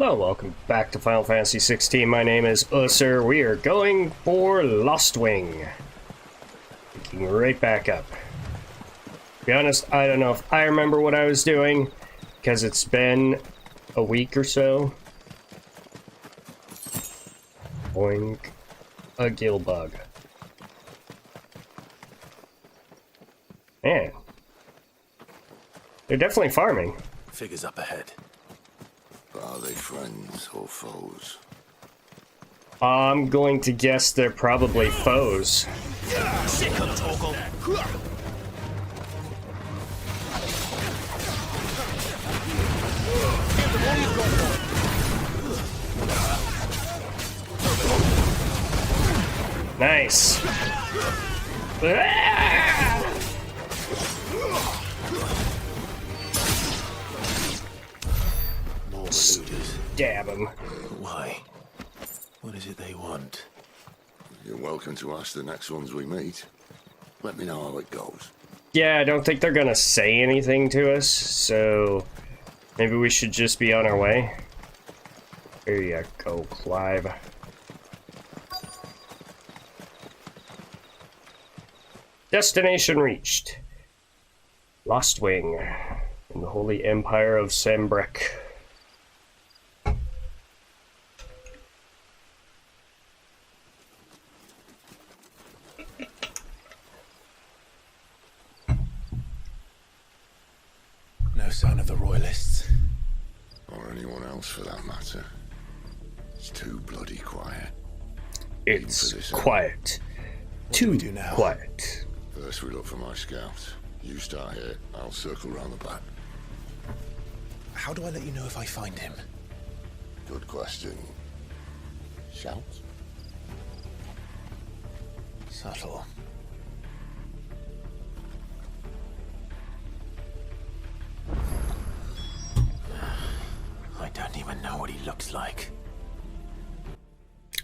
Hello, welcome back to Final Fantasy XVI. My name is Ussur. We are going for Lost Wing. Picking right back up. To be honest, I don't know if I remember what I was doing, because it's been a week or so. Boink. A gill bug. Man. They're definitely farming. Figures up ahead. Are they friends or foes? I'm going to guess they're probably foes. Nice. Stab him. Why? What is it they want? You're welcome to ask the next ones we meet. Let me know how it goes. Yeah, I don't think they're gonna say anything to us, so maybe we should just be on our way. There you go, Clive. Destination reached. Lost Wing in the Holy Empire of Sambrek. No sign of the royalists. Or anyone else for that matter. It's too bloody quiet. It's quiet. What do we do now? Quiet. First we look for my scouts. You start here, I'll circle round the back. How do I let you know if I find him? Good question. Shout? Subtle. I don't even know what he looks like.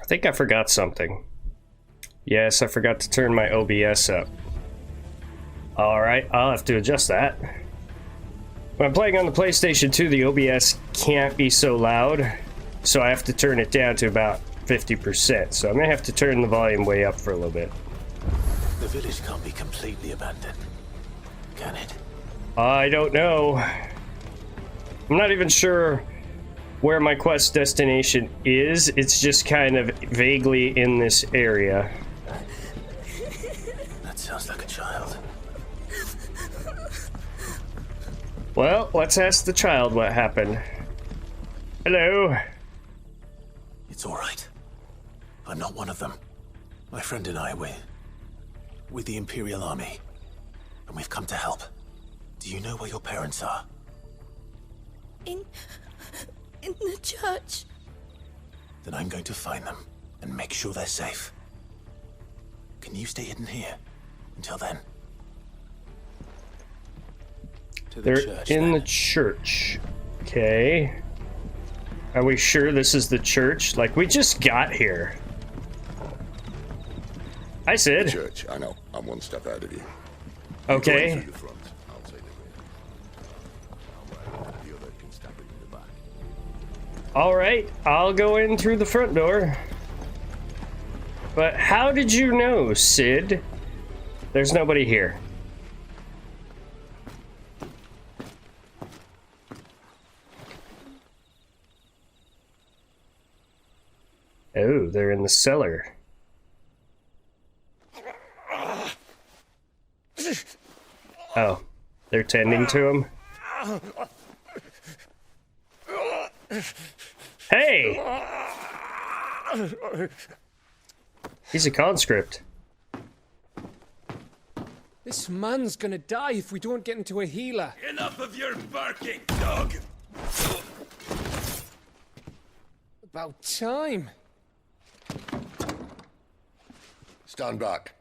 I think I forgot something. Yes, I forgot to turn my OBS up. Alright, I'll have to adjust that. When I'm playing on the PlayStation 2, the OBS can't be so loud, so I have to turn it down to about 50%, so I'm gonna have to turn the volume way up for a little bit. The village can't be completely abandoned, can it? I don't know. I'm not even sure where my quest destination is. It's just kind of vaguely in this area. That sounds like a child. Well, let's ask the child what happened. Hello. It's all right. I'm not one of them. My friend and I, we're with the Imperial Army, and we've come to help. Do you know where your parents are? In the church. Then I'm going to find them and make sure they're safe. Can you stay hidden here until then? To the They're church, in then. the church. Okay. Are we sure this is the church? Like, we just got here. Hi, Sid. Church, I know. I'm one step ahead of you. Okay. Through the front, I'll take the rear. The other can step in the back. Alright, I'll go in through the front door. But how did you know, Sid? There's nobody here. Oh, they're in the cellar. Oh, they're tending to him? Hey! He's a conscript. This man's gonna die if we don't get into a healer. Enough of your barking, dog! About time. Stand back.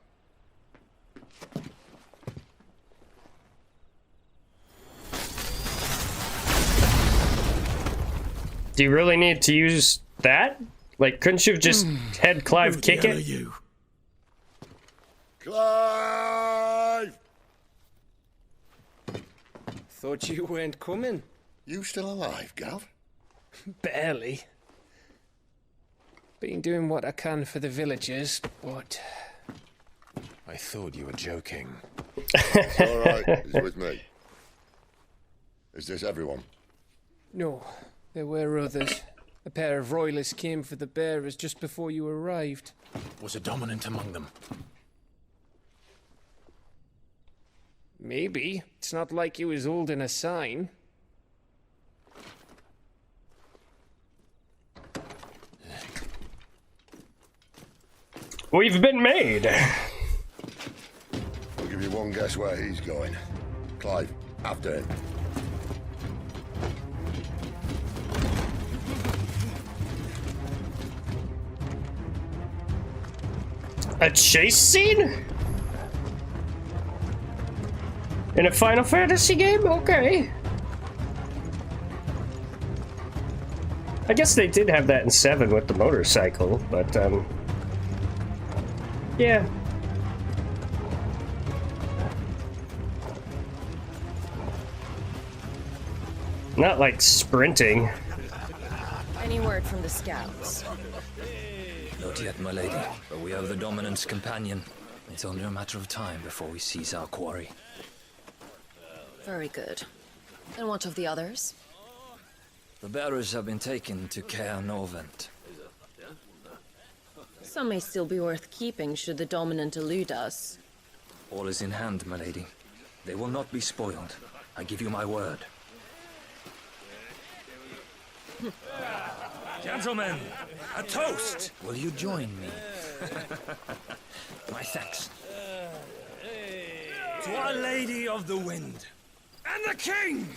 Do you really need to use that? Like, couldn't you have just had Clive kick Who the hell it? are you? Clive! Thought you weren't coming. You still alive, Gav? Barely. Been doing what I can for the villagers, but... I thought you were joking. It's all right. He's with me. Is this everyone? No, there were others. A pair of royalists came for the bearers just before you arrived. Was a dominant among them? Maybe. It's not like he was holding a sign. We've been made. I'll give you one guess where he's going. Clive, after him. A chase scene? In a Final Fantasy game? Okay. I guess they did have that in 7 with the motorcycle, but, yeah. Not like sprinting. Any word from the scouts? Not yet, my lady, but we have the Dominant's companion. It's only a matter of time before we seize our quarry. Very good. And what of the others? The bearers have been taken to Caer Norvent. Some may still be worth keeping should the Dominant elude us. All is in hand, my lady. They will not be spoiled. I give you my word. Gentlemen, a toast! Will you join me? My thanks. To Our Lady of the Wind. And the King!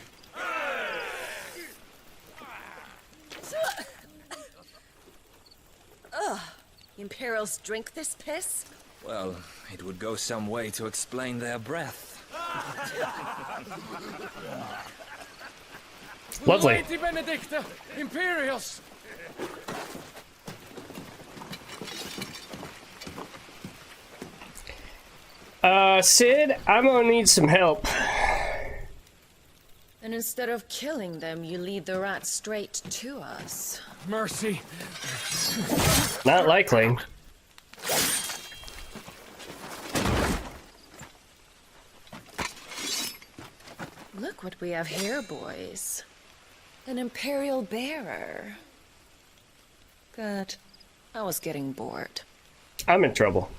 The Imperials drink this piss? Well, it would go some way to explain their breath. Lovely. Mighty Benedicta! Imperials! Sid, I'm gonna need some help. And instead of killing them, you lead the rats straight to us. Mercy! Not likely. Look what we have here, boys. An Imperial bearer. Good. I was getting bored. I'm in trouble.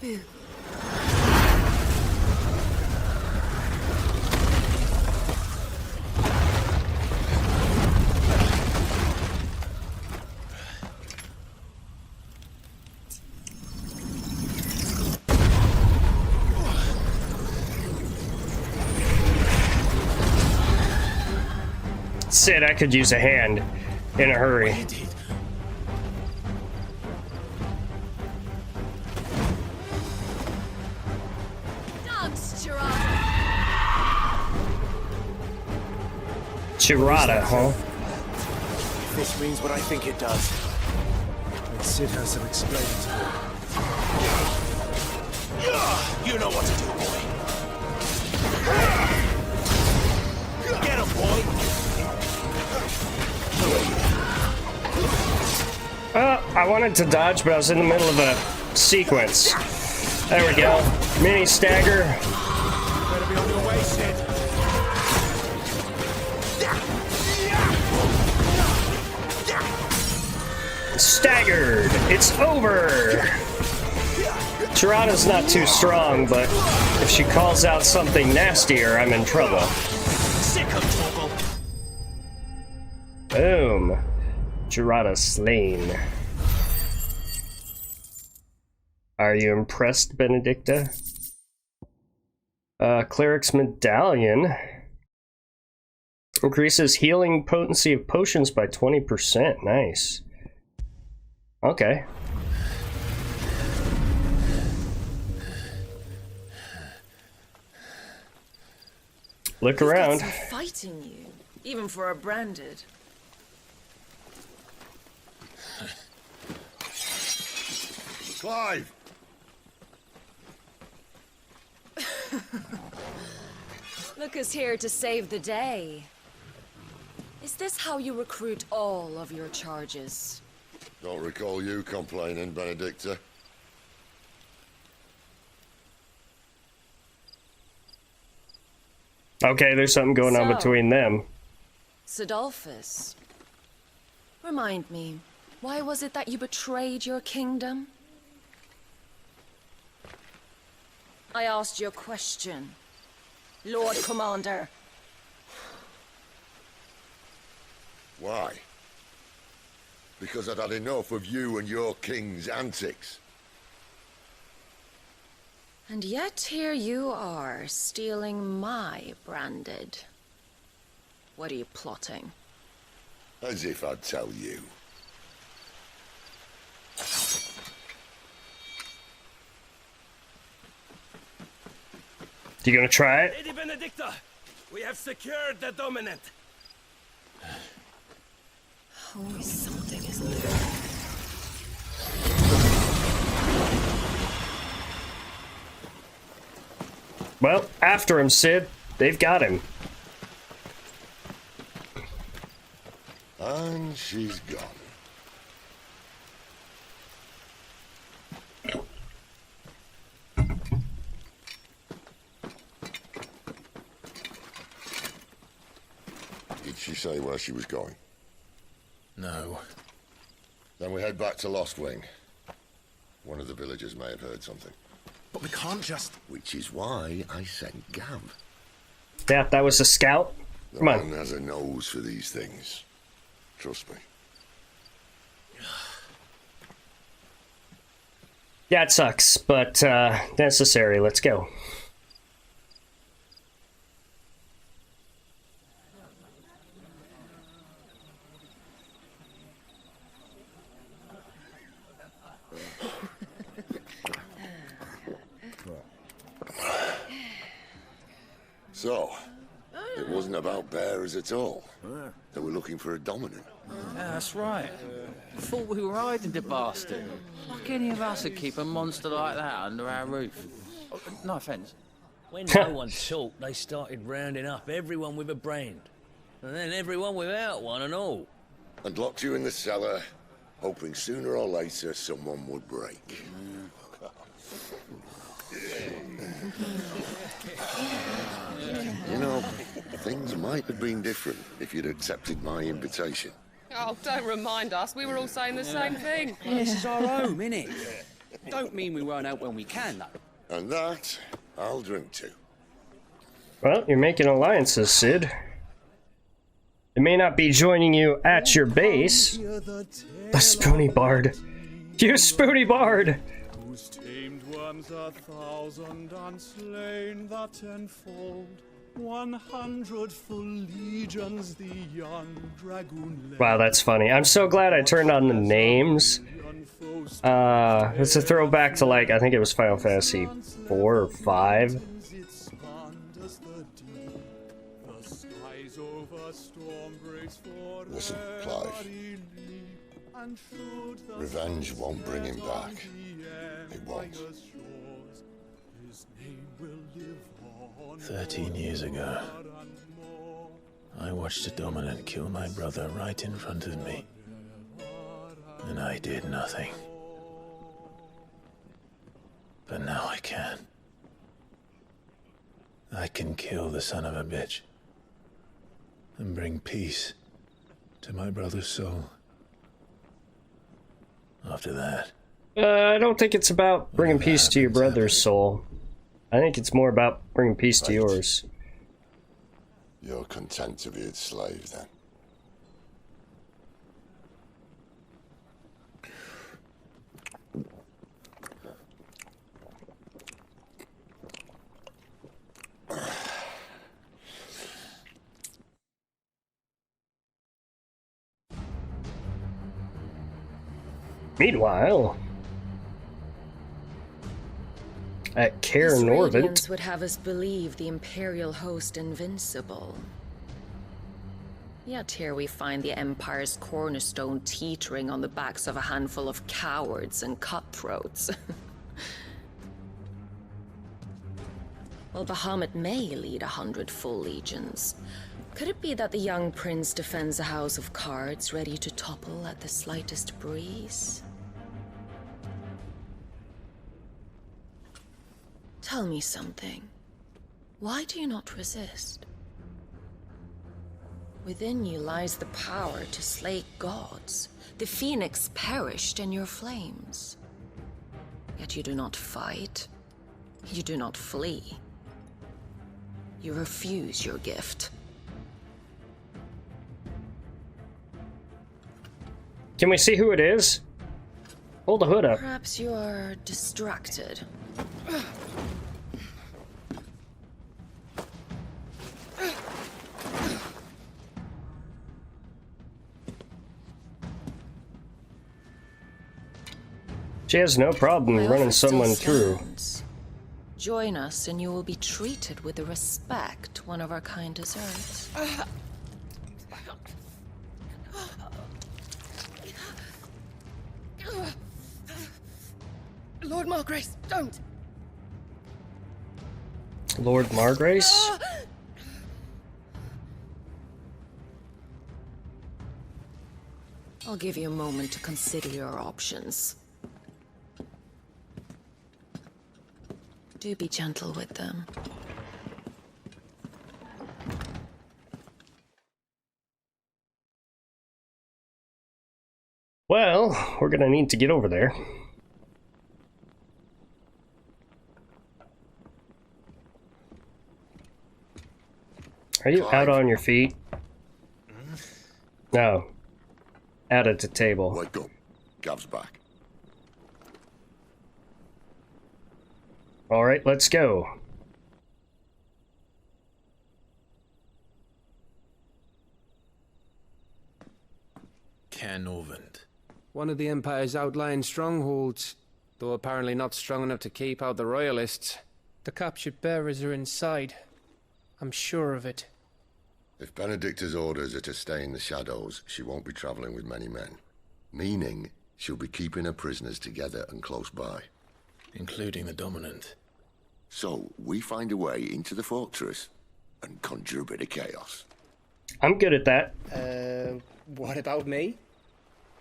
Boo. Sid, I could use a hand in a hurry. Indeed. Dogs, Gerard! Chirata, huh? This means what I think it does. Sid has some explaining to do. You know what to do, boy. Get him, boy. I wanted to dodge, but I was in the middle of a sequence. There we go. Mini stagger. Better be on your way, Sid. Staggered. It's over. Tirana's not too strong, but if she calls out something nastier, I'm in trouble. Sick of trouble. Boom. Tirana slain. Are you impressed, Benedicta? Cleric's Medallion. Increases healing potency of potions by 20%. Nice. Okay. Look He's got around. some fight in you, even for a branded. Clive! Look who's here to save the day. Is this how you recruit all of your charges? Don't recall you complaining, Benedicta. Okay, there's something going on between them. Sidolphus, remind me, why was it that you betrayed your kingdom? I asked you a question, Lord Commander. Why? Because I'd had enough of you and your king's antics. And yet here you are, stealing my branded. What are you plotting? As if I'd tell you. You gonna try it? Lady Benedicta, we have secured the dominant. Always something, isn't there? Well, after him, Sid. They've got him. And she's gone. Did she say where she was going? No. Then we head back to Lost Wing. One of the villagers may have heard something. But we can't just... Which is why I sent Gav. Yeah, that was a scout. The Come on. man has a nose for these things. Trust me. Yeah, it sucks, but necessary. Let's go. So, it wasn't about bearers at all. They were looking for a dominant. Yeah, that's right. Thought we were hiding the bastard. Like any of us would keep a monster like that under our roof. Oh, no offence. When no one talked, they started rounding up everyone with a brand. And then everyone without one and all. And locked you in the cellar, hoping sooner or later someone would break. You know, things might have been different if you'd accepted my invitation. Oh, don't remind us. We were all saying the same thing. Well, this is our home, innit? Don't mean we won't out when we can, though. And that, I'll drink to. Well, you're making alliances, Sid. They may not be joining you at your base. The Spoony Bard. You Spoony Bard! Whose tamed worms 1,000 and slain the tenfold. 100 full legions the young dragoon led. Wow, that's funny. I'm so glad I turned on the names. It's a throwback to, like, I think it was Final Fantasy 4 or 5. Listen, Clive. Revenge won't bring him back. It won't. 13 years ago, I watched a dominant kill my brother right in front of me. And I did nothing. But now I can. I can kill the son of a bitch. And bring peace to my brother's soul. After that... I don't think it's about bringing peace to your brother's soul. I think it's more about bringing peace to yours. You're content to be its slave, then? Meanwhile, at Caer This Norvent, radiance would have us believe the Imperial host invincible. Yet here we find the Empire's cornerstone teetering on the backs of a handful of cowards and cutthroats. Well, Bahamut may lead 100 full legions. Could it be that the young prince defends a house of cards ready to topple at the slightest breeze? Tell me something. Why do you not resist? Within you lies the power to slay gods. The phoenix perished in your flames. Yet you do not fight. You do not flee. You refuse your gift. Can we see who it is? Hold the hood up. Perhaps you are distracted. She has no problem My running offer still someone through. stands. Join us and you will be treated with the respect one of our kind deserves. Lord Margrace, don't! Lord Margrace? I'll give you a moment to consider your options. Do be gentle with them. Well, we're gonna need to get over there. Are you out on your feet? No. Out at the table. Wake up. Gav's back. Alright, let's go. Cairnorvand. One of the Empire's outlying strongholds, though apparently not strong enough to keep out the Royalists. The captured bearers are inside. I'm sure of it. If Benedicta's orders are to stay in the shadows, she won't be traveling with many men. Meaning, she'll be keeping her prisoners together and close by. Including the Dominant. So, we find a way into the fortress and conjure a bit of chaos. I'm good at that. What about me?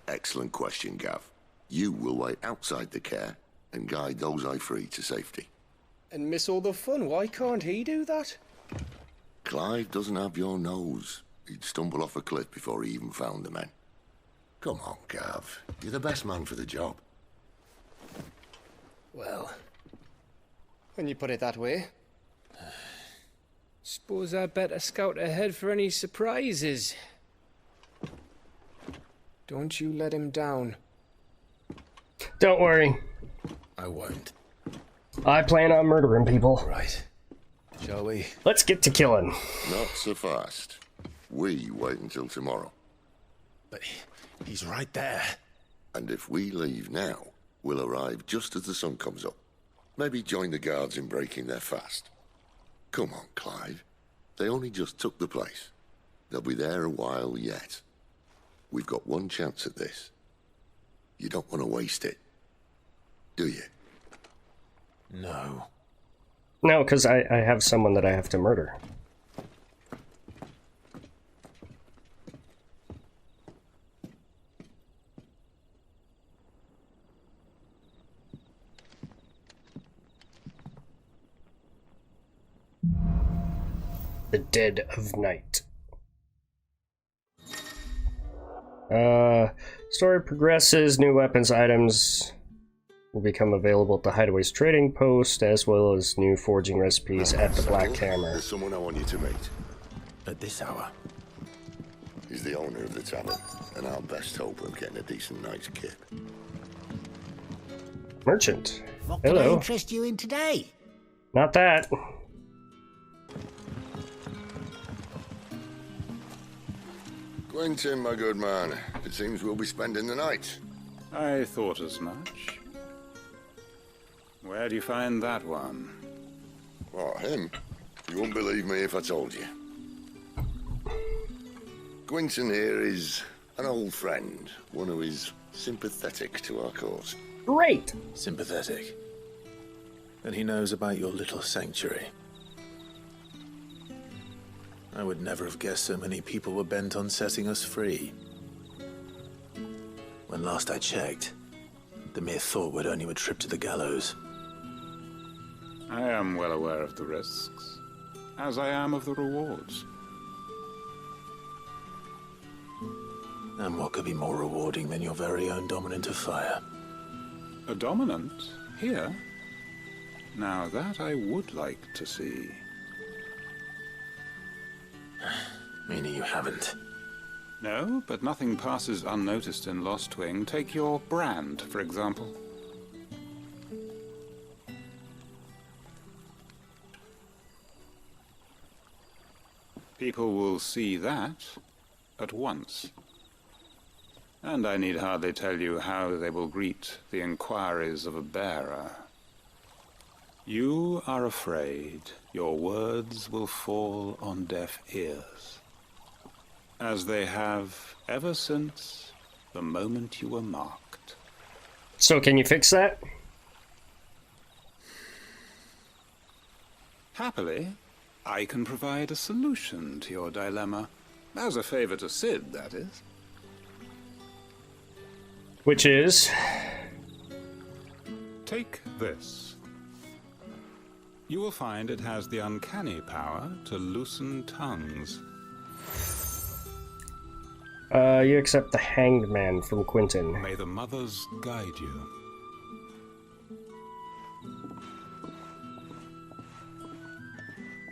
Excellent question, Gav. You will wait outside the care and guide those I free to safety. And miss all the fun. Why can't he do that? Clive doesn't have your nose. He'd stumble off a cliff before he even found the men. Come on, Gav. You're the best man for the job. Well, when you put it that way. Suppose I'd better scout ahead for any surprises. Don't you let him down. Don't worry. I won't. I plan on murdering people. Right. Shall we? Let's get to killing. Not so fast. We wait until tomorrow. But he's right there. And if we leave now, we'll arrive just as the sun comes up. Maybe join the guards in breaking their fast. Come on, Clive. They only just took the place. They'll be there a while yet. We've got one chance at this. You don't want to waste it, do you? No. No, because I have someone that I have to murder. The Dead of Night. Story progresses, new weapons items will become available at the Hideaway's trading post, as well as new forging recipes at the Black Hammer. There's someone I want you to meet. At this hour? He's the owner of the tavern, and our best hope of getting a decent night's kip. Merchant. What can I Hello. interest you in today? Not that. Quentin, my good man, it seems we'll be spending the night. I thought as much. Where do you find that one? What, him? You wouldn't believe me if I told you. Quentin here is an old friend, one who is sympathetic to our cause. Great! Sympathetic. And he knows about your little sanctuary. I would never have guessed so many people were bent on setting us free. When last I checked, the mere thought would earn you a trip to the gallows. I am well aware of the risks, as I am of the rewards. And what could be more rewarding than your very own dominant of fire? A dominant? Here? Now that I would like to see. Meaning you haven't? No, but nothing passes unnoticed in Lost Wing. Take your brand, for example. People will see that at once. And I need hardly tell you how they will greet the inquiries of a bearer. You are afraid your words will fall on deaf ears, as they have ever since the moment you were marked. So can you fix that? Happily, I can provide a solution to your dilemma. As a favor to Sid, that is. Which is? Take this. You will find it has the uncanny power to loosen tongues. You accept the Hanged Man from Quentin. May the mothers guide you.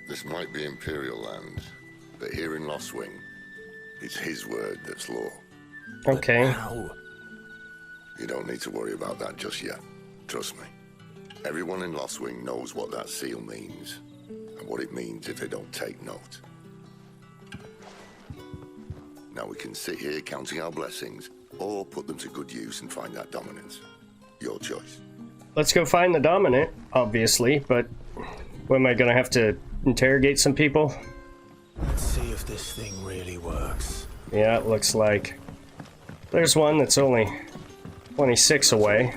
This might be Imperial land, but here in Lost Wing, it's his word that's law. Okay. How? You don't need to worry about that just yet. Trust me. Everyone in Lost Wing knows what that seal means, and what it means if they don't take note. Now we can sit here counting our blessings, or put them to good use and find that dominance. Your choice. Let's go find the dominant, obviously, but what, am I gonna have to interrogate some people? Let's see if this thing really works. Yeah, it looks like. There's one that's only 26 away.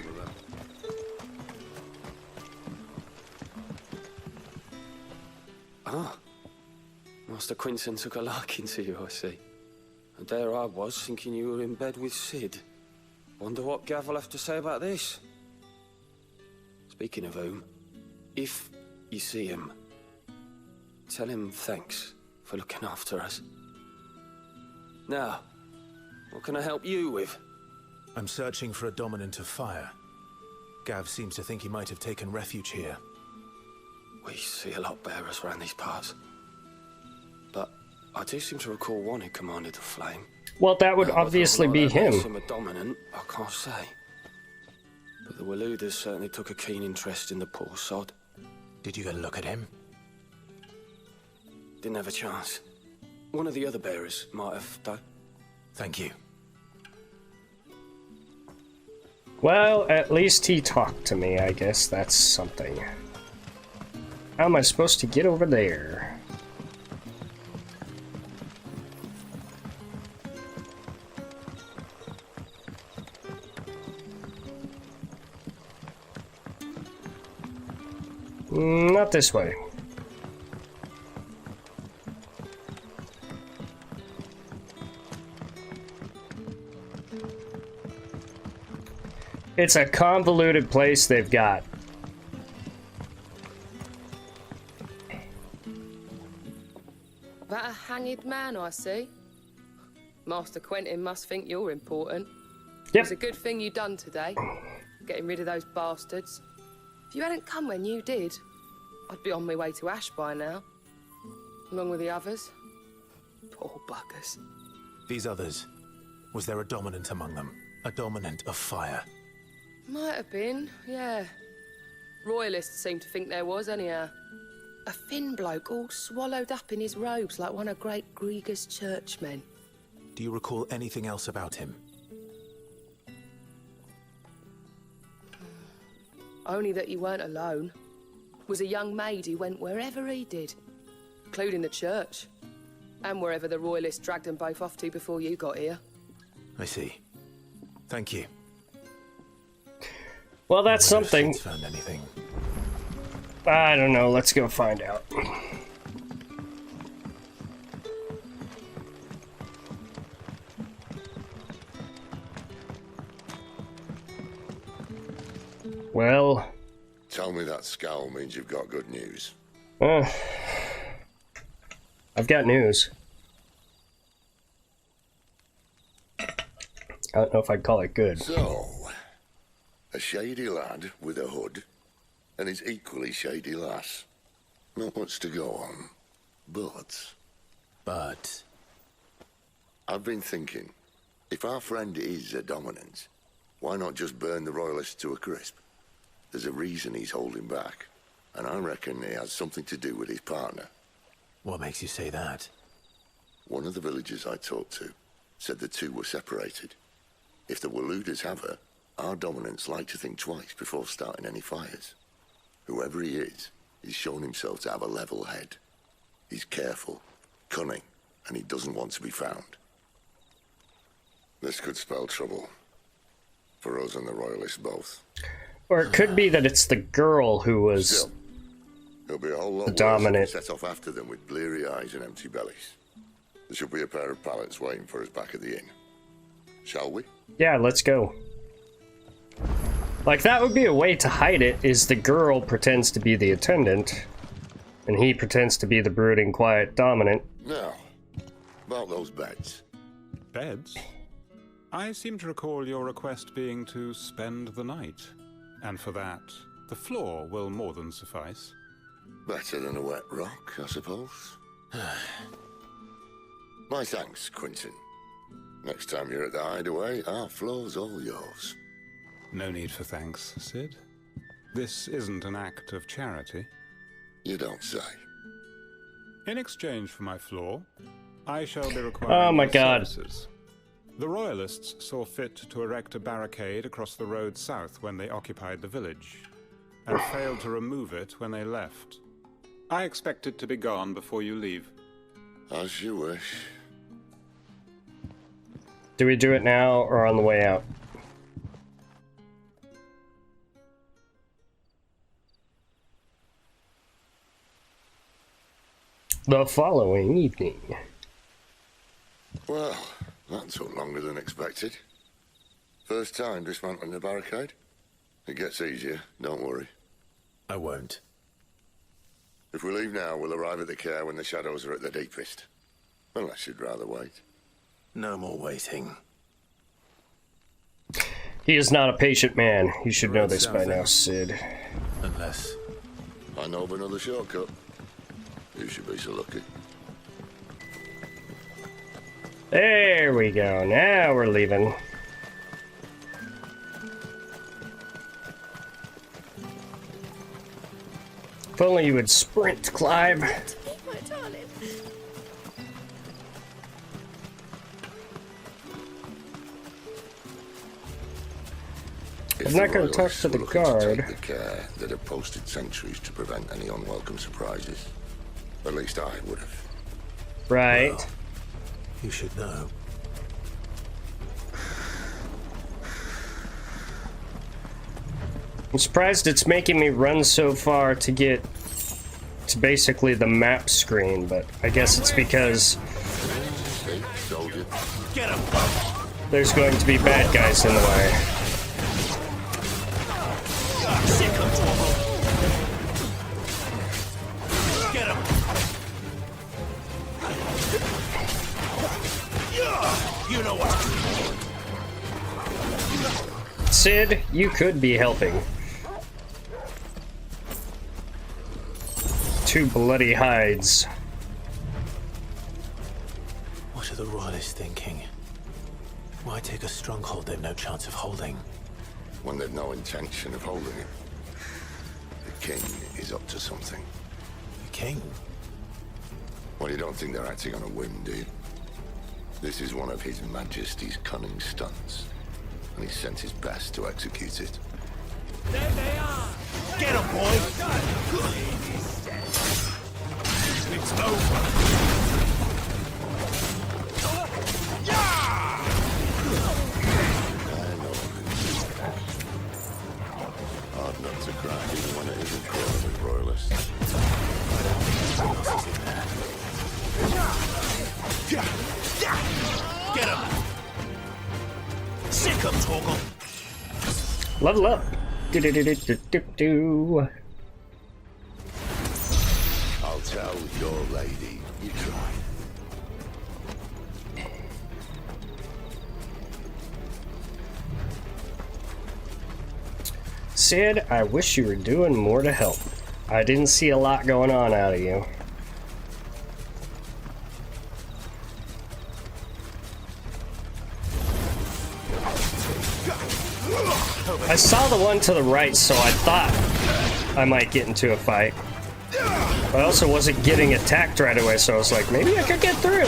Ah, Master Quinton took a liking to you, I see. And there I was, thinking you were in bed with Sid. Wonder what Gav will have to say about this. Speaking of whom, if you see him, tell him thanks for looking after us. Now, what can I help you with? I'm searching for a dominant of fire. Gav seems to think he might have taken refuge here. We see a lot bearers around these parts. But I do seem to recall one who commanded the flame. Well, that would obviously be him. Makes him a dominant, I can't say. But the Waluders certainly took a keen interest in the poor sod. Did you get a look at him? Didn't have a chance. One of the other bearers might have, though. Thank you. Well, at least he talked to me, I guess that's something. How am I supposed to get over there? Not this way. It's a convoluted place they've got. That a hanged man, I see. Master Quentin must think you're important. Yep. It's a good thing you done today, getting rid of those bastards. If you hadn't come when you did, I'd be on my way to Ash by now, along with the others. Poor buggers. These others, was there a dominant among them? A dominant of fire? Might have been, yeah. Royalists seem to think there was, anyhow. A thin bloke all swallowed up in his robes like one of Great Grieger's churchmen. Do you recall anything else about him? Only that he weren't alone. Was a young maid who went wherever he did, including the church, and wherever the Royalists dragged them both off to before you got here. I see. Thank you. Well, that's something. Found anything? I don't know. Let's go find out. Well... Tell me that scowl means you've got good news. I've got news. I don't know if I'd call it good. So, a shady lad with a hood, and his equally shady lass. Not much to go on, but... I've been thinking, if our friend is a dominant, why not just burn the royalists to a crisp? There's a reason he's holding back, and I reckon it has something to do with his partner. What makes you say that? One of the villagers I talked to said the two were separated. If the Waluders have her, our dominants like to think twice before starting any fires. Whoever he is, he's shown himself to have a level head. He's careful, cunning, and he doesn't want to be found. This could spell trouble. For us and the Royalists both. Or it could be that it's the girl who was Still, it'll be a whole lot the dominant. worse if we set off after them with bleary eyes and empty bellies. There should be a pair of pallets waiting for us back at the inn. Shall we? Yeah, let's go. Like, that would be a way to hide it, is the girl pretends to be the attendant, and he pretends to be the brooding, quiet dominant. Now, about those beds. Beds? I seem to recall your request being to spend the night. And for that, the floor will more than suffice. Better than a wet rock, I suppose. My thanks, Quinton. Next time you're at the hideaway, our floor's all yours. No need for thanks, Sid. This isn't an act of charity. You don't say. In exchange for my floor, I shall be requiring Oh my God. services. The Royalists saw fit to erect a barricade across the road south when they occupied the village, and failed to remove it when they left. I expect it to be gone before you leave. As you wish. Do we do it now or on the way out? The following evening. Well, that took longer than expected. First time dismantling the barricade? It gets easier, don't worry. I won't. If we leave now, we'll arrive at the care when the shadows are at their deepest. Unless you'd rather wait. No more waiting. He is not a patient man. You should know this by now, Sid. Unless... I know of another shortcut. You should be so lucky. There we go. Now we're leaving. If only you would sprint, Clive. My darling. I'm not going to talk to the guard. Take the care that have posted sentries to prevent any unwelcome surprises. At least I would have. Right. Well, you should know. I'm surprised it's making me run so far to get to basically the map screen, but I guess it's because there's going to be bad guys in the way. You know what? Sid, you could be helping. Two bloody hides. What are the Royalists thinking? Why take a stronghold they've no chance of holding? When they've no intention of holding it. The king is up to something. The king? Well, you don't think they're acting on a whim, do you? This is one of His Majesty's cunning stunts, and he sent his best to execute it. There they are! Get him, boy! It's over! Hard not to cry even when it isn't crawling with royalists. Get him! Sick of Torgal! Level up. Do-do-do-do-do-do. I'll tell your lady you tried. Sid, I wish you were doing more to help. I didn't see a lot going on out of you. I saw the one to the right, so I thought I might get into a fight. But I also wasn't getting attacked right away, so I was like, maybe I could get through.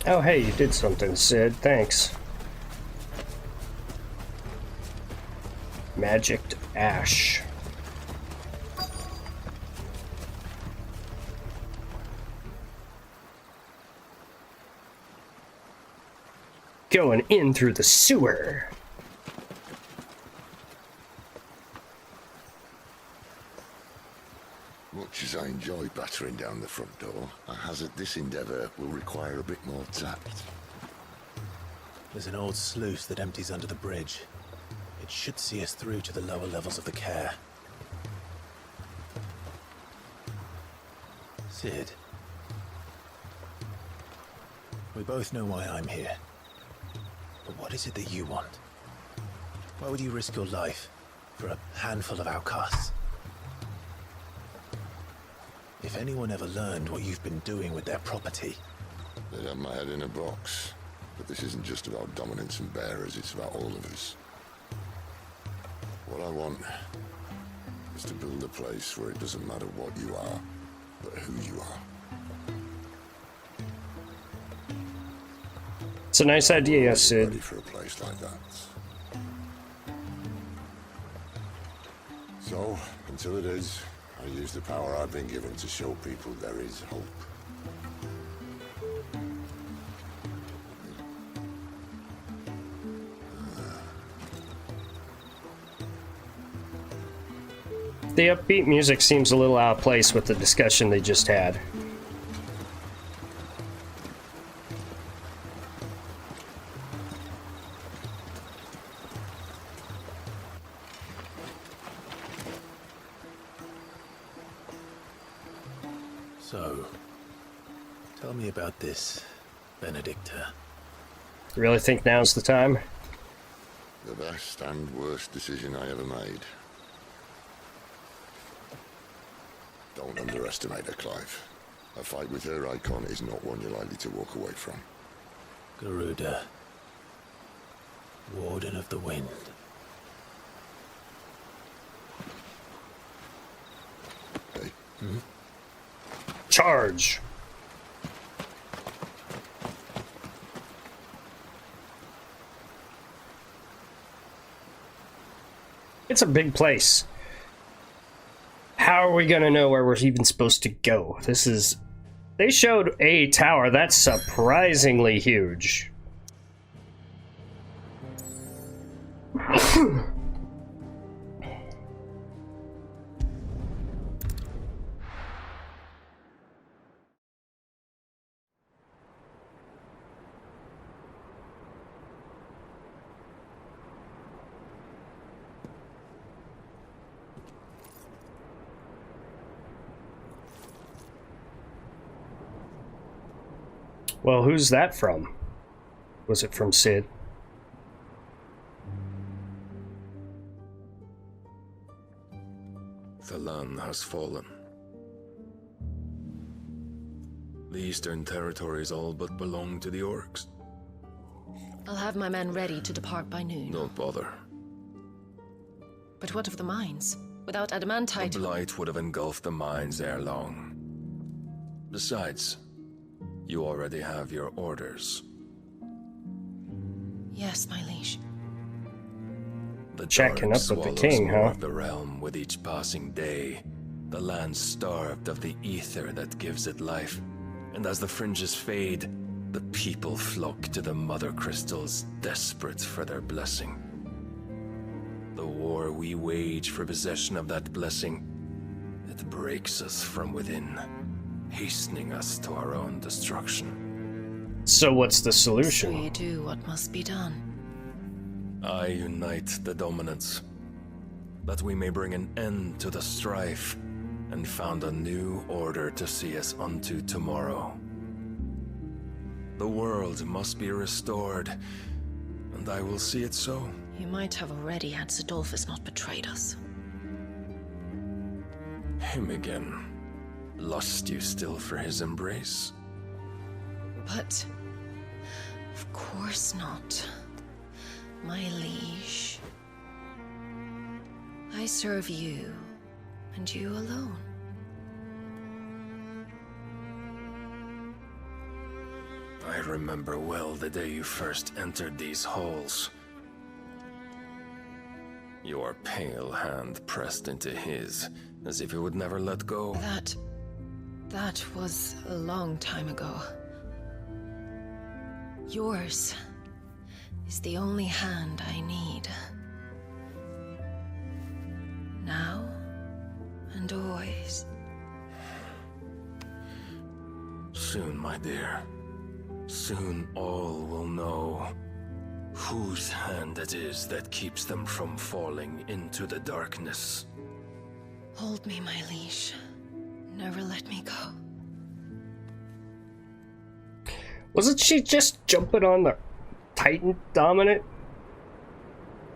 Oh, hey, you did something, Sid. Thanks. Magicked ash. Going in through the sewer. Much as I enjoy battering down the front door, I hazard this endeavour will require a bit more tact. There's an old sluice that empties under the bridge. It should see us through to the lower levels of the care. Sid. We both know why I'm here. But what is it that you want? Why would you risk your life for a handful of outcasts? If anyone ever learned what you've been doing with their property... They'd have my head in a box. But this isn't just about dominance and bearers, it's about all of us. What I want is to build a place where it doesn't matter what you are, but who you are. It's a nice idea, Sid. Ready for a place like that. So, until it is, I use the power I've been given to show people there is hope. The upbeat music seems a little out of place with the discussion they just had. So, tell me about this, Benedicta. You really think now's the time? The best and worst decision I ever made. Don't underestimate her, Clive. A fight with her icon is not one you're likely to walk away from. Garuda. Warden of the Wind. Hey. Charge! It's a big place. How are we gonna know where we're even supposed to go? This is... They showed a tower. That's surprisingly huge. Well, who's that from? Was it from Sid? The land has fallen. The Eastern Territories all but belong to the Orcs. I'll have my men ready to depart by noon. Don't bother. But what of the mines? Without adamantite... The blight would have engulfed the mines ere long. Besides, you already have your orders. Yes, my liege. The Checking up with the king, more huh? of the realm with each passing day. The land starved of the ether that gives it life. And as the fringes fade, the people flock to the mother crystals, desperate for their blessing. The war we wage for possession of that blessing, it breaks us from within, hastening us to our own destruction. So what's the So solution? you do what must be done. I unite the dominants, that we may bring an end to the strife and found a new order to see us unto tomorrow. The world must be restored, and I will see it so. You might have already had Zadolphus not betrayed us. Him again. Lust you still for his embrace? But... of course not. My liege. I serve you, and you alone. I remember well the day you first entered these halls. Your pale hand pressed into his, as if you would never let go. That was a long time ago. Yours is the only hand I need. Now and always. Soon, my dear. Soon all will know whose hand it is that keeps them from falling into the darkness. Hold me, my liege. Never let me go. Wasn't she just jumping on the Titan Dominant?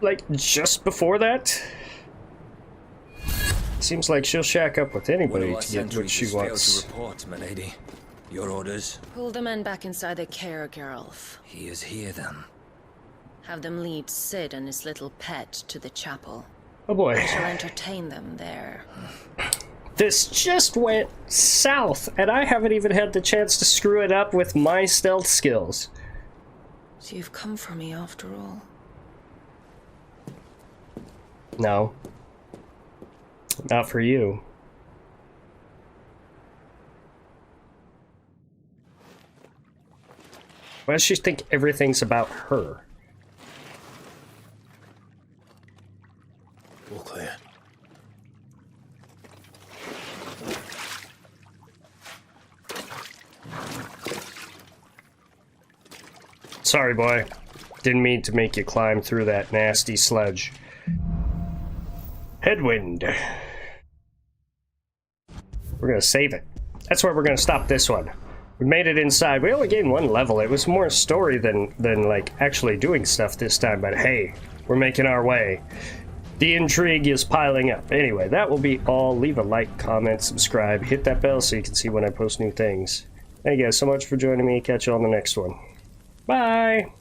Like, just before that? Seems like she'll shack up with anybody to get what she wants. To report, my lady. Your orders? Pull the men back inside the care, Geralf. He is here, then. Have them lead Sid and his little pet to the chapel. Oh boy. I shall entertain them there. This just went south, and I haven't even had the chance to screw it up with my stealth skills. So you've come for me after all? No. Not for you. Why does she think everything's about her? All clear. Sorry, boy. Didn't mean to make you climb through that nasty sledge. Headwind. We're gonna save it. That's where we're gonna stop this one. We made it inside. We only gained 1 level. It was more story than like actually doing stuff this time, but hey, we're making our way. The intrigue is piling up. Anyway, that will be all. Leave a like, comment, subscribe, hit that bell so you can see when I post new things. Thank you guys so much for joining me. Catch you on the next one. Bye!